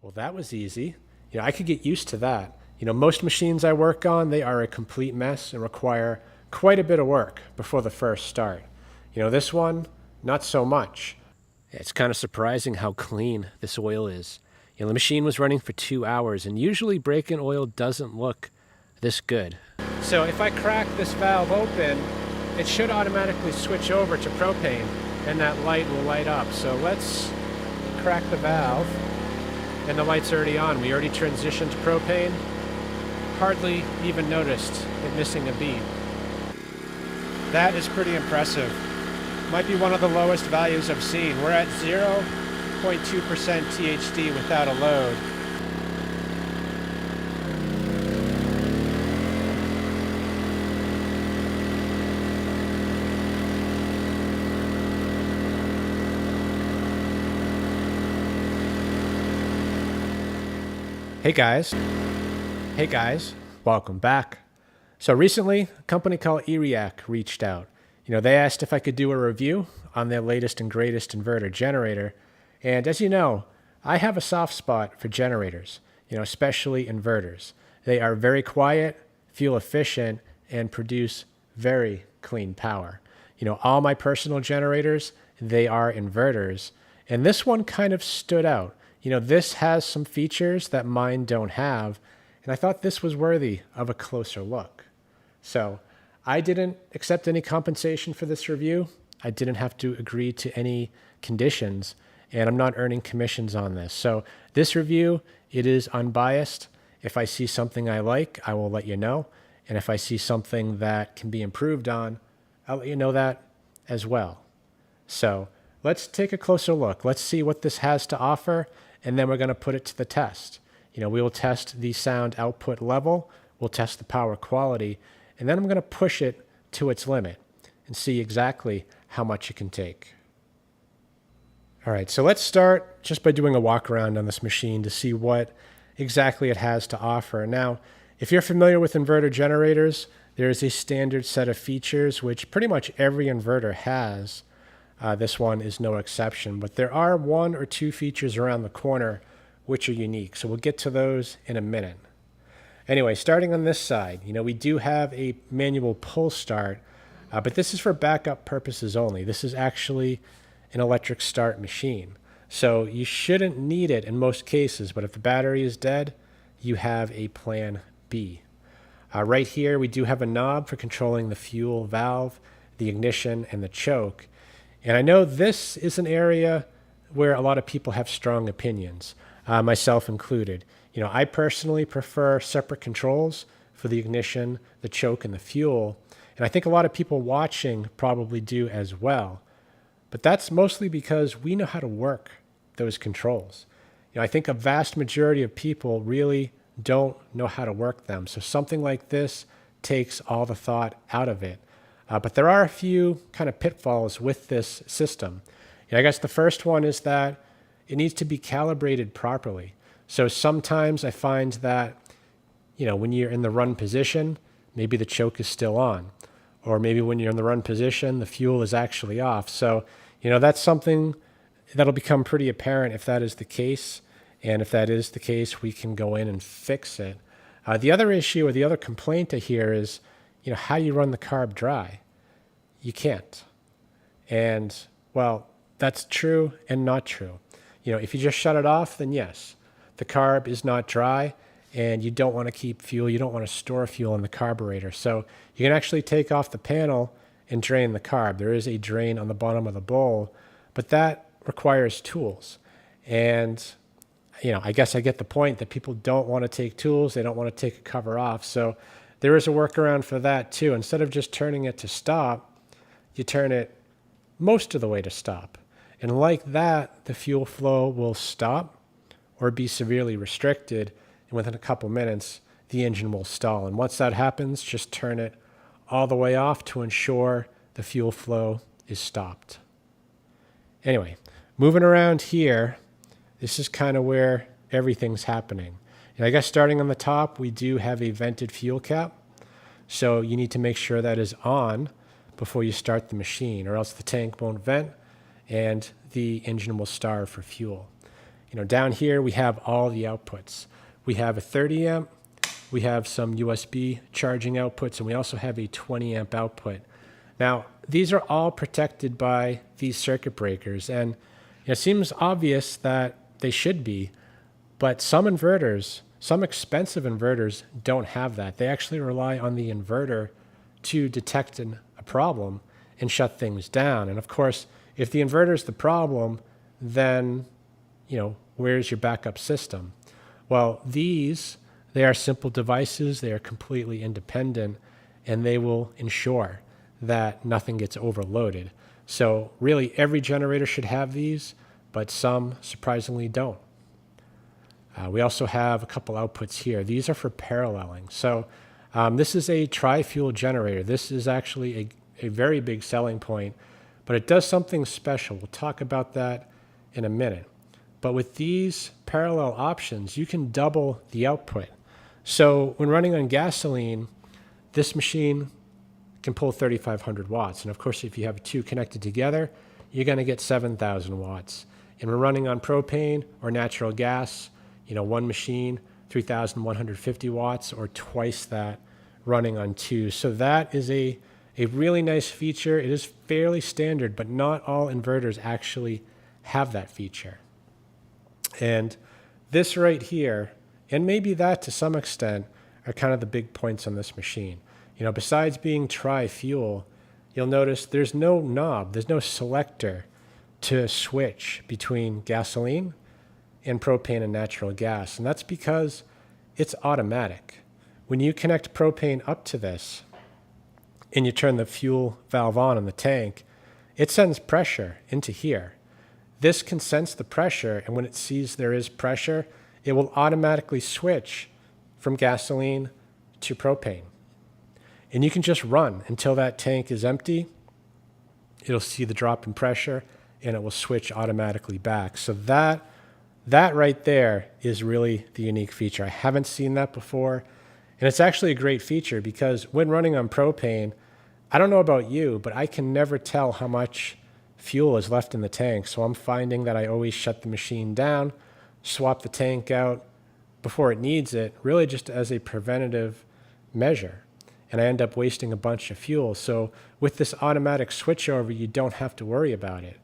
Well, that was easy. I could get used to that. Most machines I work on, they are a complete mess and require quite a bit of work before the first start. This one, not so much. It's kind of surprising how clean this oil is. The machine was running for 2 hours, and usually break-in oil doesn't look this good. So if I crack this valve open, it should automatically switch over to propane, and that light will light up. So let's crack the valve, and the light's already on. We already transitioned to propane. Hardly even noticed it missing a beat. That is pretty impressive. Might be one of the lowest values I've seen. We're at 0.2% THD without a load. Hey guys, welcome back. So recently, a company called Erayak reached out. They asked if I could do a review on their latest and greatest inverter generator. And as you know, I have a soft spot for generators, especially inverters. They are very quiet, fuel efficient, and produce very clean power. All my personal generators, they are inverters. And this one kind of stood out. This has some features that mine don't have, and I thought this was worthy of a closer look. So I didn't accept any compensation for this review. I didn't have to agree to any conditions, and I'm not earning commissions on this. So this review, it is unbiased. If I see something I like, I will let you know. And if I see something that can be improved on, I'll let you know that as well. So let's take a closer look. Let's see what this has to offer, and then we're going to put it to the test. We will test the sound output level, we'll test the power quality, and then I'm going to push it to its limit and see exactly how much it can take. All right, so let's start just by doing a walk around on this machine to see what exactly it has to offer. Now, if you're familiar with inverter generators, there is a standard set of features which pretty much every inverter has. This one is no exception, but there are one or two features around the corner which are unique. So we'll get to those in a minute. Anyway, starting on this side, we do have a manual pull start, but this is for backup purposes only. This is actually an electric start machine. So you shouldn't need it in most cases, but if the battery is dead, you have a plan B. Right here, we do have a knob for controlling the fuel valve, the ignition, and the choke. And I know this is an area where a lot of people have strong opinions, myself included. I personally prefer separate controls for the ignition, the choke, and the fuel. And I think a lot of people watching probably do as well. But that's mostly because we know how to work those controls. I think a vast majority of people really don't know how to work them. So something like this takes all the thought out of it. But there are a few kind of pitfalls with this system. I guess the first one is that it needs to be calibrated properly. So sometimes I find that, when you're in the run position, maybe the choke is still on. Or maybe when you're in the run position, the fuel is actually off. So, that's something that'll become pretty apparent if that is the case. And if that is the case, we can go in and fix it. The other issue or the other complaint I hear is, how do you run the carb dry? You can't. And, well, that's true and not true. If you just shut it off, then yes, the carb is not dry, and you don't want to keep fuel. You don't want to store fuel in the carburetor. So you can actually take off the panel and drain the carb. There is a drain on the bottom of the bowl, but that requires tools. And, I guess I get the point that people don't want to take tools. They don't want to take a cover off. So there is a workaround for that too. Instead of just turning it to stop, you turn it most of the way to stop. And like that, the fuel flow will stop or be severely restricted. And within a couple minutes, the engine will stall. And once that happens, just turn it all the way off to ensure the fuel flow is stopped. Anyway, moving around here, this is kind of where everything's happening. And I guess starting on the top, we do have a vented fuel cap. So you need to make sure that is on before you start the machine, or else the tank won't vent and the engine will starve for fuel. Down here we have all the outputs. We have a 30 amp, we have some USB charging outputs, and we also have a 20 amp output. Now, these are all protected by these circuit breakers, and it seems obvious that they should be, but some inverters, some expensive inverters, don't have that. They actually rely on the inverter to detect a problem and shut things down. And of course, if the inverter is the problem, then, where's your backup system? Well, they are simple devices. They are completely independent, and they will ensure that nothing gets overloaded. So really, every generator should have these, but some surprisingly don't. We also have a couple outputs here. These are for paralleling. So this is a tri-fuel generator. This is actually a very big selling point, but it does something special. We'll talk about that in a minute. But with these parallel options, you can double the output. So when running on gasoline, this machine can pull 3,500 watts. And of course, if you have two connected together, you're going to get 7,000 watts. And when running on propane or natural gas, one machine, 3,150 watts, or twice that running on two. So that is a really nice feature. It is fairly standard, but not all inverters actually have that feature. And this right here, and maybe that to some extent, are kind of the big points on this machine. Besides being tri-fuel, you'll notice there's no knob, there's no selector to switch between gasoline and propane and natural gas. And that's because it's automatic. When you connect propane up to this and you turn the fuel valve on in the tank, it sends pressure into here. This can sense the pressure, and when it sees there is pressure, it will automatically switch from gasoline to propane. And you can just run until that tank is empty. It'll see the drop in pressure, and it will switch automatically back. So that right there is really the unique feature. I haven't seen that before. And it's actually a great feature because when running on propane, I don't know about you, but I can never tell how much fuel is left in the tank. So I'm finding that I always shut the machine down, swap the tank out before it needs it, really just as a preventative measure. And I end up wasting a bunch of fuel. So with this automatic switchover, you don't have to worry about it.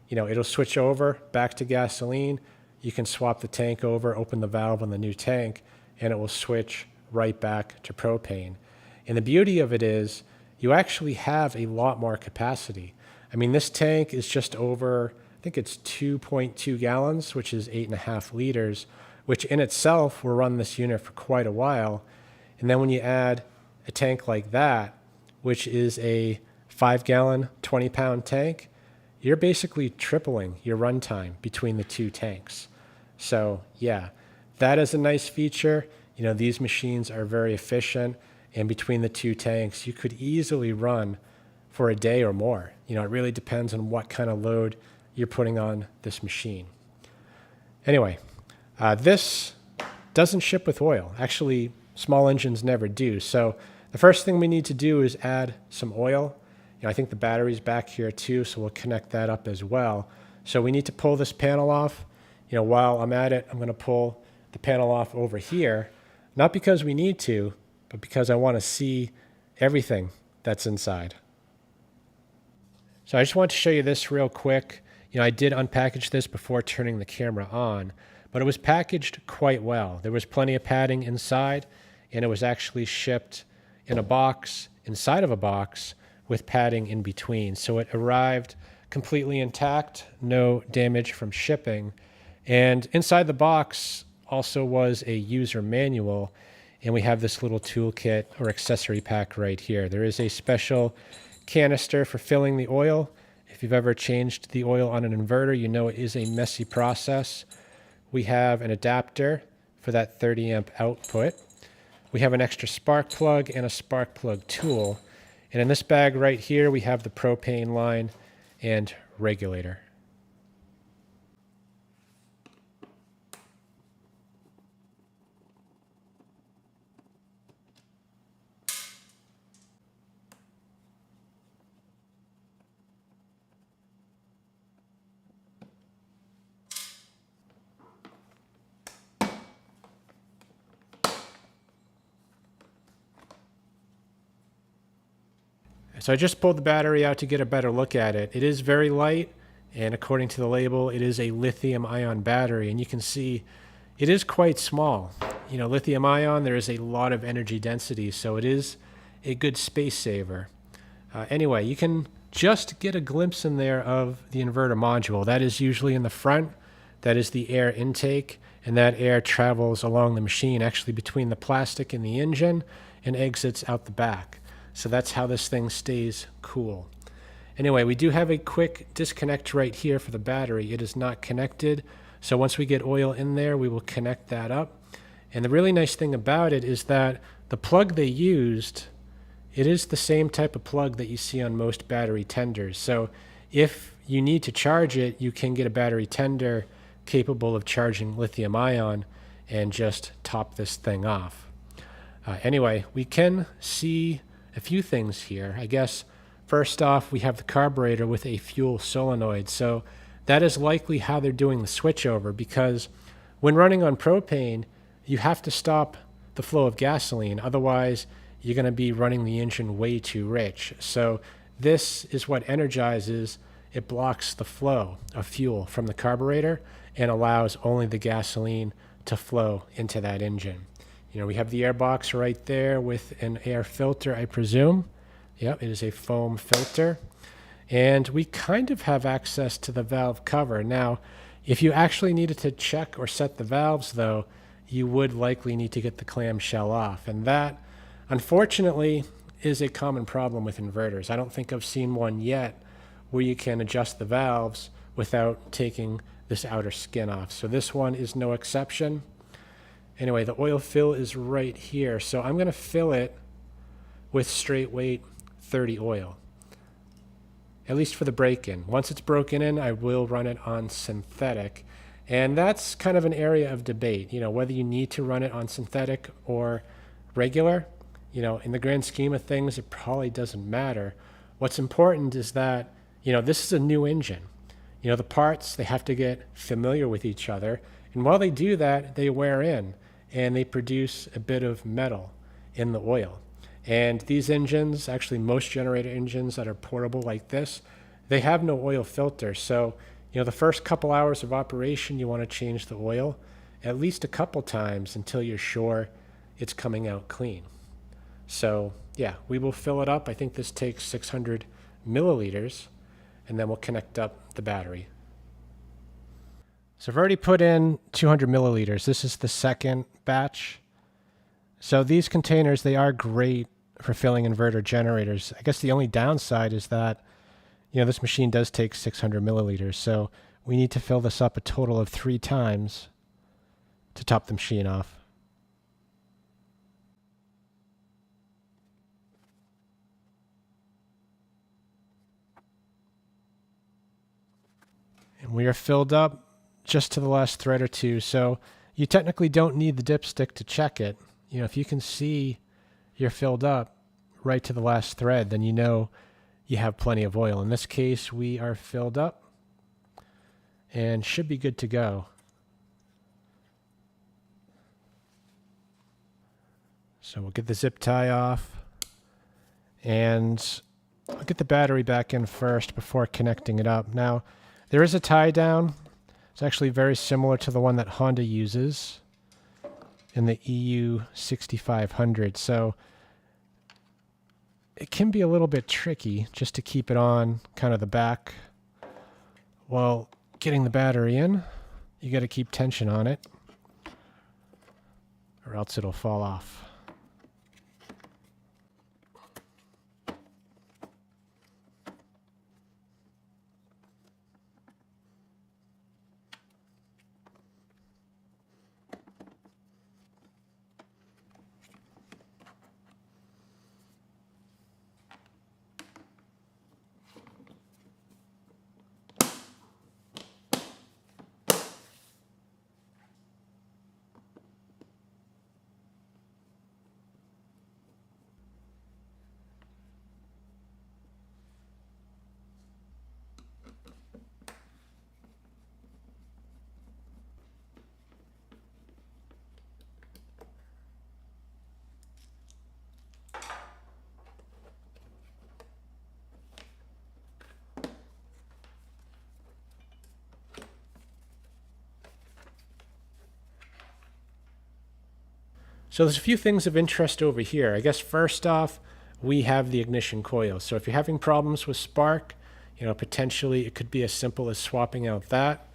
It'll switch over back to gasoline. You can swap the tank over, open the valve on the new tank, and it will switch right back to propane. And the beauty of it is you actually have a lot more capacity. I mean, this tank is just over, I think it's 2.2 gallons, which is 8.5 liters, which in itself will run this unit for quite a while. And then when you add a tank like that, which is a 5-gallon, 20-pound tank, you're basically tripling your runtime between the two tanks. So yeah, that is a nice feature. These machines are very efficient, and between the two tanks, you could easily run for a day or more. It really depends on what kind of load you're putting on this machine. Anyway, this doesn't ship with oil. Actually, small engines never do. So the first thing we need to do is add some oil. I think the battery's back here too, so we'll connect that up as well. So we need to pull this panel off. While I'm at it, I'm going to pull the panel off over here, not because we need to, but because I want to see everything that's inside. So I just want to show you this real quick. I did unpackage this before turning the camera on, but it was packaged quite well. There was plenty of padding inside, and it was actually shipped in a box, inside of a box, with padding in between. So it arrived completely intact, no damage from shipping. And inside the box also was a user manual, and we have this little toolkit or accessory pack right here. There is a special canister for filling the oil. If you've ever changed the oil on an inverter, you know it is a messy process. We have an adapter for that 30 amp output. We have an extra spark plug and a spark plug tool. And in this bag right here, we have the propane line and regulator. So I just pulled the battery out to get a better look at it. It is very light, and according to the label, it is a lithium ion battery, and you can see it is quite small. You know, lithium ion, there is a lot of energy density, so it is a good space saver. Anyway, you can just get a glimpse in there of the inverter module. That is usually in the front. That is the air intake, and that air travels along the machine, actually between the plastic and the engine, and exits out the back. So that's how this thing stays cool. Anyway, we do have a quick disconnect right here for the battery. It is not connected, so once we get oil in there, we will connect that up. And the really nice thing about it is that the plug they used, it is the same type of plug that you see on most battery tenders. So if you need to charge it, you can get a battery tender capable of charging lithium ion and just top this thing off. Anyway, we can see a few things here. I guess first off, we have the carburetor with a fuel solenoid. So that is likely how they're doing the switchover, because when running on propane, you have to stop the flow of gasoline. Otherwise, you're going to be running the engine way too rich. So this is what energizes. It blocks the flow of fuel from the carburetor and allows only the gasoline to flow into that engine. You know, we have the air box right there with an air filter, I presume. Yep, it is a foam filter. And we kind of have access to the valve cover. Now, if you actually needed to check or set the valves, though, you would likely need to get the clamshell off. And that, unfortunately, is a common problem with inverters. I don't think I've seen one yet where you can adjust the valves without taking this outer skin off. So this one is no exception. Anyway, the oil fill is right here. So I'm going to fill it with straight weight 30 oil, at least for the break-in. Once it's broken in, I will run it on synthetic. And that's kind of an area of debate, you know, whether you need to run it on synthetic or regular. You know, in the grand scheme of things, it probably doesn't matter. What's important is that, you know, this is a new engine. You know, the parts, they have to get familiar with each other. And while they do that, they wear in and they produce a bit of metal in the oil. And these engines, actually most generator engines that are portable like this, they have no oil filter. So, you know, the first couple hours of operation, you want to change the oil at least a couple times until you're sure it's coming out clean. So yeah, we will fill it up. I think this takes 600 milliliters, and then we'll connect up the battery. So I've already put in 200 milliliters. This is the second batch. So these containers, they are great for filling inverter generators. I guess the only downside is that, you know, this machine does take 600 milliliters. So we need to fill this up a total of 3 times to top the machine off. And we are filled up just to the last thread or two. So you technically don't need the dipstick to check it. You know, if you can see you're filled up right to the last thread, then you know you have plenty of oil. In this case, we are filled up and should be good to go. So we'll get the zip tie off, and I'll get the battery back in first before connecting it up. Now, there is a tie down. It's actually very similar to the one that Honda uses in the EU 6500. So it can be a little bit tricky just to keep it on kind of the back while getting the battery in. You got to keep tension on it or else it'll fall off. So there's a few things of interest over here. I guess first off, we have the ignition coil. So if you're having problems with spark, potentially it could be as simple as swapping out that.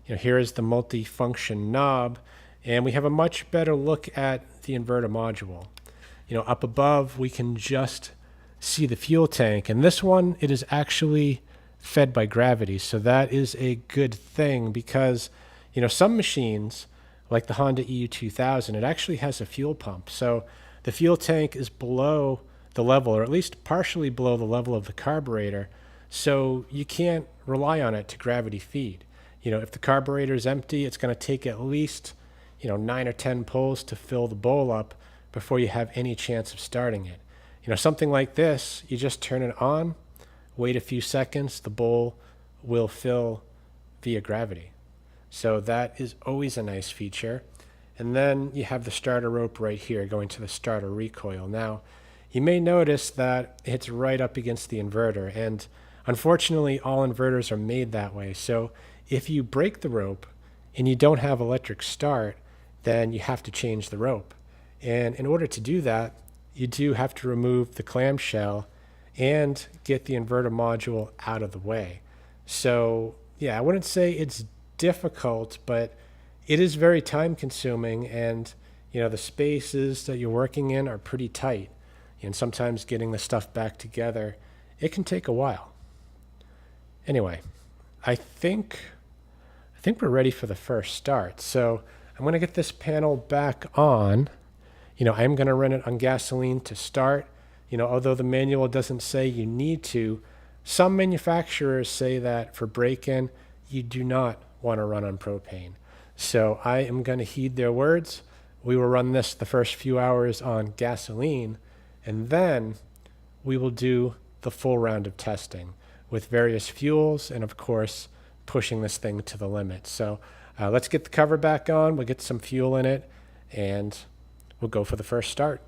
Here is the multi-function knob, and we have a much better look at the inverter module. Up above, we can just see the fuel tank, and this one, it is actually fed by gravity. So that is a good thing because, some machines, like the Honda EU2000, it actually has a fuel pump. So the fuel tank is below the level, or at least partially below the level of the carburetor. So you can't rely on it to gravity feed. If the carburetor is empty, it's going to take at least, 9 or 10 pulls to fill the bowl up before you have any chance of starting it. Something like this, you just turn it on, wait a few seconds, the bowl will fill via gravity. So that is always a nice feature. And then you have the starter rope right here going to the starter recoil. Now, you may notice that it's right up against the inverter, and unfortunately, all inverters are made that way. So if you break the rope and you don't have electric start, then you have to change the rope. And in order to do that, you do have to remove the clamshell and get the inverter module out of the way. So yeah, I wouldn't say it's difficult, but it is very time consuming, and the spaces that you're working in are pretty tight, and sometimes getting the stuff back together, it can take a while. Anyway, I think we're ready for the first start. So I'm going to get this panel back on. I'm going to run it on gasoline to start. Although the manual doesn't say you need to, some manufacturers say that for break-in, you do not want to run on propane. So I am going to heed their words. We will run this the first few hours on gasoline, and then we will do the full round of testing with various fuels and, of course, pushing this thing to the limit. So let's get the cover back on. We'll get some fuel in it, and we'll go for the first start.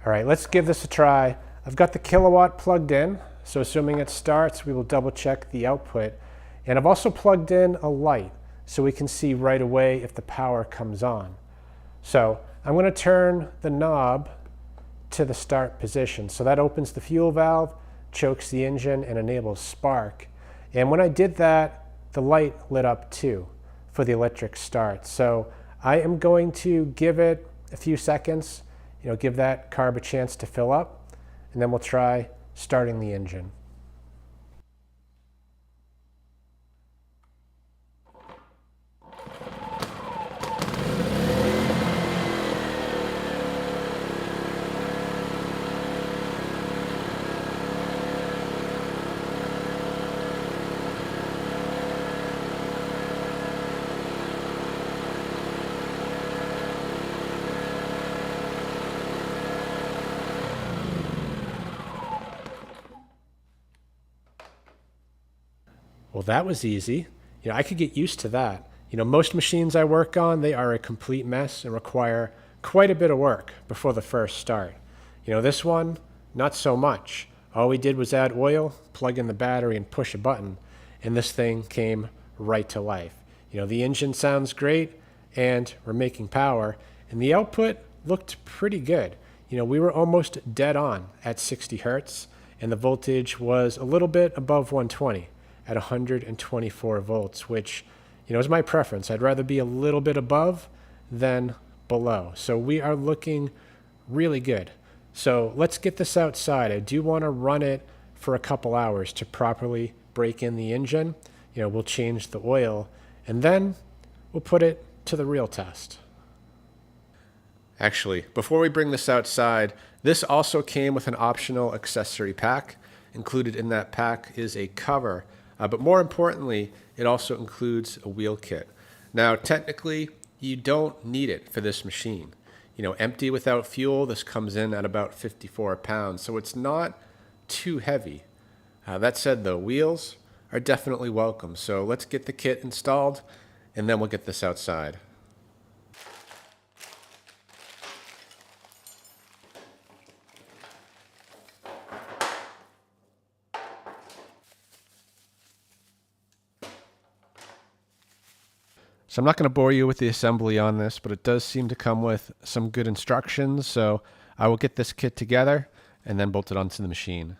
All right, let's give this a try. I've got the kilowatt plugged in, so assuming it starts, we will double check the output. And I've also plugged in a light so we can see right away if the power comes on. So I'm going to turn the knob to the start position. So that opens the fuel valve, chokes the engine, and enables spark. And when I did that, the light lit up too for the electric start. So I am going to give it a few seconds, give that carb a chance to fill up, and then we'll try starting the engine. Well, that was easy. I could get used to that. Most machines I work on, they are a complete mess and require quite a bit of work before the first start. This one, not so much. All we did was add oil, plug in the battery, and push a button, and this thing came right to life. The engine sounds great, and we're making power, and the output looked pretty good. We were almost dead on at 60 hertz, and the voltage was a little bit above 120 at 124 volts, which, is my preference. I'd rather be a little bit above than below. So we are looking really good. So let's get this outside. I do want to run it for a couple hours to properly break in the engine. We'll change the oil, and then we'll put it to the real test. Actually, before we bring this outside, this also came with an optional accessory pack. Included in that pack is a cover But more importantly, it also includes a wheel kit. Now, technically, you don't need it for this machine. Empty without fuel, this comes in at about 54 pounds, so it's not too heavy. That said, the wheels are definitely welcome. So let's get the kit installed, and then we'll get this outside. So I'm not going to bore you with the assembly on this, but it does seem to come with some good instructions. So I will get this kit together and then bolt it onto the machine.